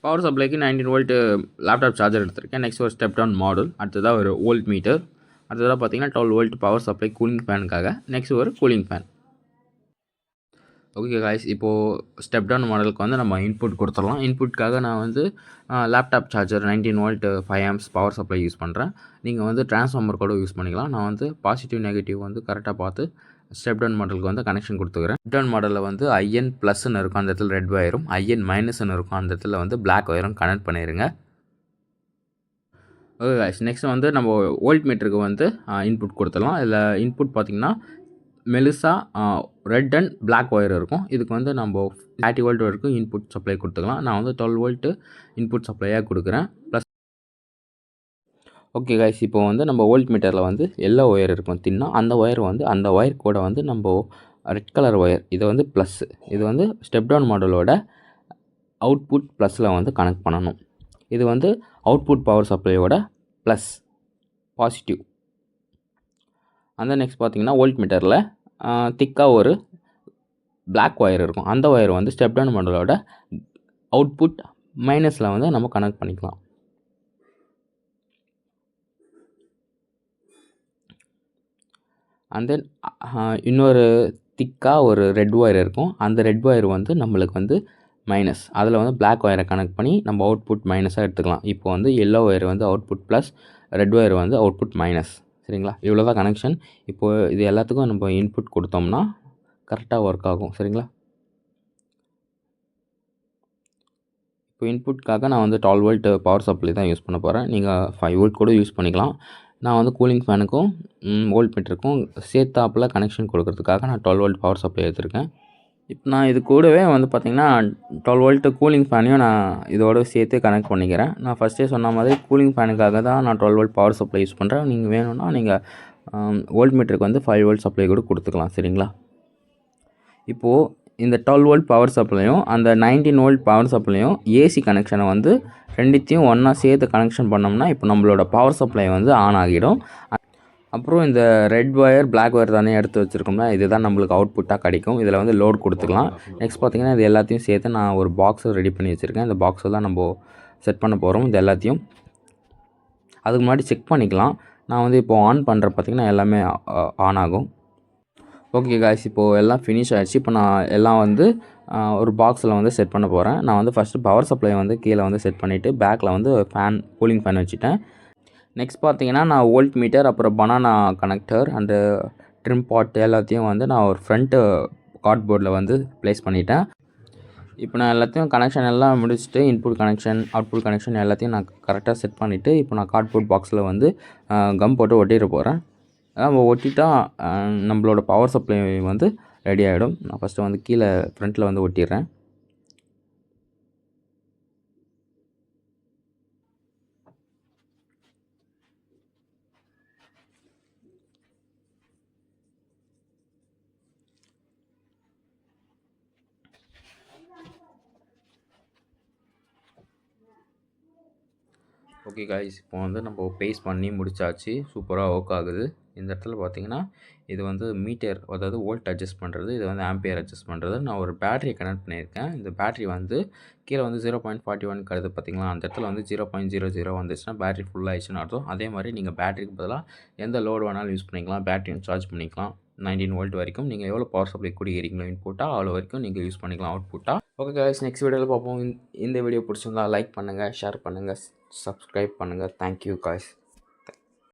Power சப்ளைக்கு 19 volt laptop charger எடுத்திருக்கேன். Next ஒரு ஸ்டெப் டவுன் மாடல், அடுத்ததாக ஒரு வோல்ட் மீட்டர், அடுத்ததாக பார்த்தீங்கன்னா 12 வோல்ட் பவர் சப்ளை கூலிங் ஃபேனுக்காக, நெக்ஸ்ட் ஒரு கூலிங் ஃபேன். ஓகே காய்ஸ், இப்போது ஸ்டெப் டவுன் மாடலுக்கு வந்து நம்ம இன்புட் கொடுத்துடலாம். இன்புட்காக நான் வந்து laptop charger 19 volt 5 amps power supply use பண்ணுறேன். நீங்கள் வந்து டிரான்ஸ்ஃபார்மர் கூட யூஸ் பண்ணிக்கலாம். நான் வந்து பாசிட்டிவ் நெகட்டிவ் வந்து கரெக்டாக பார்த்து ஸ்டெப் டவுன் மாடலுக்கு வந்து கனெக்ஷன் கொடுத்துக்கிறேன். ஸ்டெப் டவுன் மாடலில் வந்து IN ப்ளஸ்ன்னு இருக்கும், அந்த இடத்துல ரெட் வயரும், IN மைனஸ்ன்னு இருக்கும், அந்த இடத்துல வந்து பிளாக் வயரும் கனெக்ட் பண்ணிடுங்க. ஓகே காய்ஸ், நெக்ஸ்ட் வந்து நம்ம வோல்ட் மீட்டருக்கு வந்து இன்புட் கொடுத்துடலாம். இதில் இன்புட் பார்த்திங்கன்னா மெலிசா ரெட் அண்ட் பிளாக் ஒயர் இருக்கும். இதுக்கு வந்து நம்ம 30 வோல்ட் வரைக்கும் இன்புட் சப்ளை கொடுத்துக்கலாம். நான் வந்து 12 வோல்ட்டு இன்புட் சப்ளையாக கொடுக்குறேன். ப்ளஸ் ஓகே கைஸ், இப்போ வந்து நம்ம வோல்ட் மீட்டரில் வந்து எல்லோ ஒயர் இருக்கும் தின்னா, அந்த ஒயர் வந்து அந்த ஒயர் கூட வந்து நம்ம ரெட் கலர் ஒயர், இது வந்து ப்ளஸ், இது வந்து ஸ்டெப் டவுன் மாடலோட அவுட்புட் ப்ளஸில் வந்து கனெக்ட் பண்ணணும். இது வந்து அவுட்புட் பவர் சப்ளையோட ப்ளஸ் பாசிட்டிவ். அந்த நெக்ஸ்ட் பார்த்திங்கன்னா வோல்ட் மீட்டரில் திக்காக ஒரு பிளாக் ஒயர் இருக்கும், அந்த ஒயர் வந்து ஸ்டெப் டவுன் மாடலோட அவுட்புட் மைனஸில் வந்து நம்ம கனெக்ட் பண்ணிக்கலாம். அண்ட் தென் இன்னொரு திக்காக ஒரு ரெட் ஒயர் இருக்கும், அந்த ரெட் ஒயர் வந்து நம்மளுக்கு வந்து மைனஸ், அதில் வந்து பிளாக் ஒயரை கனெக்ட் பண்ணி நம்ம அவுட்புட் மைனஸாக எடுத்துக்கலாம். இப்போ வந்து எல்லோ ஒயர் வந்து அவுட்புட் ப்ளஸ், ரெட் ஒயர் வந்து அவுட்புட் மைனஸ். சரிங்களா, இவ்வளோ தான் கனெக்ஷன். இப்போது இது எல்லாத்துக்கும் நம்ம இன்புட் கொடுத்தோம்னா கரெக்டாக ஒர்க் ஆகும். சரிங்களா, இப்போ இன்புட்காக நான் வந்து 12 வோல்ட் பவர் சப்ளை தான் யூஸ் பண்ண போகிறேன். நீங்கள் 5 வோல்ட் கூட யூஸ் பண்ணிக்கலாம். நான் வந்து கூலிங் ஃபேனுக்கும் வோல்ட் மீட்டருக்கும் சேர்த்தாப்பில் கனெக்ஷன் கொடுக்கறதுக்காக நான் 12 வோல்ட் பவர் சப்ளை எடுத்திருக்கேன். இப்போ நான் இது கூடவே வந்து பார்த்திங்கன்னா 12 வோல்ட்டு கூலிங் ஃபேனையும் நான் இதோட சேர்த்து கனெக்ட் பண்ணிக்கிறேன். நான் ஃபஸ்ட்டே சொன்ன மாதிரி கூலிங் ஃபேனுக்காக தான் நான் 12 வோல்ட் பவர் சப்ளை யூஸ் பண்ணுறேன். நீங்கள் வேணும்னா நீங்கள் வோல்ட் மீட்டருக்கு வந்து 5 வோல்ட் சப்ளை கூட கொடுத்துக்கலாம். சரிங்களா, இப்போது இந்த 12 வோல்ட் பவர் சப்ளையும் அந்த 19 வோல்ட் பவர் சப்ளையும் ஏசி கனெக்ஷனை வந்து ரெண்டுத்தையும் ஒன்றா சேர்த்து கனெக்ஷன் பண்ணோம்னா இப்போ நம்மளோட பவர் சப்ளை வந்து ஆன் ஆகிடும். அப்புறம் இந்த ரெட் ஒயர் பிளாக் ஒயர் தானே எடுத்து வச்சுருக்கோம்னா இதுதான் நம்மளுக்கு அவுட்புட்டாக கிடைக்கும். இதில் வந்து லோட் கொடுத்துக்கலாம். நெக்ஸ்ட் பார்த்திங்கன்னா இது எல்லாத்தையும் சேர்த்து நான் ஒரு பாக்ஸை ரெடி பண்ணி வச்சுருக்கேன். இந்த பாக்ஸை தான் நம்ம செட் பண்ண போகிறோம். இது எல்லாத்தையும் அதுக்கு முன்னாடி செக் பண்ணிக்கலாம். நான் வந்து இப்போது ஆன் பண்ணுற பார்த்திங்கன்னா எல்லாமே ஆன் ஆகும். ஓகே காய்ஸ், இப்போது எல்லாம் ஃபினிஷ் ஆகிடுச்சு. இப்போ நான் எல்லாம் வந்து ஒரு பாக்ஸில் வந்து செட் பண்ண போகிறேன். நான் வந்து ஃபஸ்ட்டு பவர் சப்ளை வந்து கீழே வந்து செட் பண்ணிவிட்டு பேக்கில் வந்து ஃபேன் கூலிங் ஃபேன் வச்சுட்டேன். நெக்ஸ்ட் பார்த்தீங்கன்னா நான் வோல்ட் மீட்டர், அப்புறம் பனானா கனெக்டர், அந்த ட்ரிம் பாட் எல்லாத்தையும் வந்து நான் ஒரு ஃப்ரண்ட்டு கார்ட்போர்டில் வந்து ப்ளேஸ் பண்ணிட்டேன். இப்போ நான் எல்லாத்தையும் கனெக்ஷன் எல்லாம் முடிச்சுட்டு இன்புட் கனெக்ஷன் அவுட்புட் கனெக்ஷன் எல்லாத்தையும் நான் கரெக்டாக செட் பண்ணிவிட்டு இப்போ நான் கார்ட்போர்ட் பாக்ஸில் வந்து கம் போட்டு ஒட்டிட போகிறேன். நம்ம ஒட்டிட்டா நம்மளோட பவர் சப்ளை வந்து ரெடி ஆகிடும். நான் ஃபஸ்ட்டு வந்து கீழே ஃப்ரண்ட்டில் வந்து ஒட்டிடுறேன். ஓகே காய்ஸ், இப்போ வந்து நம்ம பேஸ்ட் பண்ணி முடிச்சாச்சு. சூப்பராக ஒர்க் ஆகுது. இந்த இடத்துல பார்த்தீங்கன்னா இது வந்து மீட்டர், அதாவது வோல்ட் அட்ஜஸ்ட் பண்ணுறது, இது வந்து ஆம்பியர் அட்ஜஸ்ட் பண்ணுறது. நான் ஒரு பேட்டரி கனெக்ட் பண்ணியிருக்கேன். இந்த பேட்டரி வந்து கீழே வந்து 0.41 கருது பார்த்தீங்களா, அந்த இடத்துல வந்து 0.00 வந்துச்சுன்னா பேட்டரி ஃபுல் ஆகிடுச்சுன்னு அர்த்தம். அதே மாதிரி நீங்கள் பேட்டரிக்கு பதிலாக எந்த லோடு வேணாலும் யூஸ் பண்ணிக்கலாம். பேட்டரியும் சார்ஜ் பண்ணிக்கலாம் 19 வோல்ட் வரைக்கும். நீங்கள் எவ்வளோ பவர் சப்ளை கொடுக்குறீங்களோ இன்புட்டாக அவ்வளோ வரைக்கும் நீங்கள் யூஸ் பண்ணிக்கலாம் அவுட்புட்டாக. ஓகே காய்ஸ், நெக்ஸ்ட் வீடியோவில் பார்ப்போம். இந்த வீடியோ பிடிச்சிருந்தா லைக் பண்ணுங்கள், ஷேர் பண்ணுங்கள், சப்ஸ்கிரைப் பண்ணுங்கள். Thank you guys.